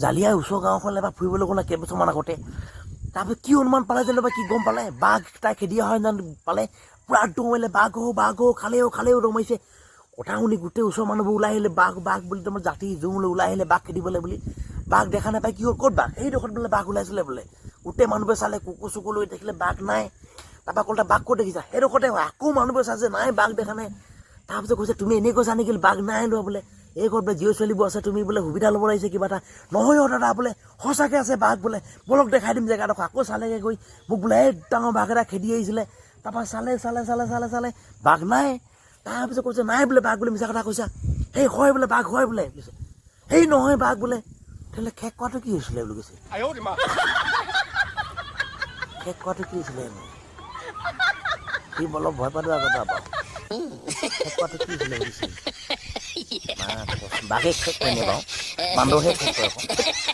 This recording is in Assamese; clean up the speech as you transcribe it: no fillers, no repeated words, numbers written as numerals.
জালিয়াই ওচৰ গাঁওখনলৈ এবাৰ ফুৰিবলৈ গ'লে কেইবছৰমান আগতে তাৰপিছত কি অনুমান পালে যেনিবা কি গম পালে বাঘ তাই খেদি অহা জানো পালে পুৰা দৌৰ মাৰিলে বাঘ খালেও দৌৰ মাৰিছে কথা শুনি গোটেই ওচৰৰ মানুহবোৰ ওলাই আহিলে বাঘ বুলি তোমাৰ জাতি জোঙলৈ ওলাই আহিলে বাঘ খেদিবলৈ বুলি বাঘ দেখা নাপায় কি হ'ল ক'ত বাঘ সেইডোখৰত বোলে বাঘ ওলাইছিলে বোলে গোটেই মানুহবোৰে চালে কুকুৰ চুকুৰ লৈ দেখিলে বাঘ নাই তাৰপৰা ক'লে বাঘ ক'ত দেখিছা সেইডোখৰতে হয় আকৌ মানুহবোৰে চাইছে নাই বাঘ দেখা নাই তাৰপিছত কৈছে তুমি এনেই কৈছা নেকি বাঘ নাই লোৱা বোলে এই ঘৰত বোলে জীৱ ছোৱালীবোৰ আছে তুমি বোলে সুবিধা ল'ব লাগিছে কিবা এটা নহয় দাদা বোলে সঁচাকৈ আছে বাঘ বোলে বলক দেখাই দিম জেগাডোখৰ আকৌ চালেগৈ গৈ মোক বোলে এই ডাঙৰ বাঘ এটা খেদি আহিছিলে তাৰপৰা চালে বাঘ নাই তাৰপিছত কৈছে নাই বোলে বাঘ বোলে মিছা কথা কৈছা সেই হয় বোলে বাঘ হয় বোলে কৈছে সেই নহয় বাঘ বোলে তেতিয়াহ'লে খেক কোৱাটো কি হৈছিলে বুলি কৈছে খেক কোৱাটো কি হৈছিলে সি অলপ ভয় পালোঁ আগত বাৰু খেক কোৱাটো কি হৈছিলে সুধিছিল বাঘে খেক কৰেনে বাৰু বান্দৰহে খেক কৰে আকৌ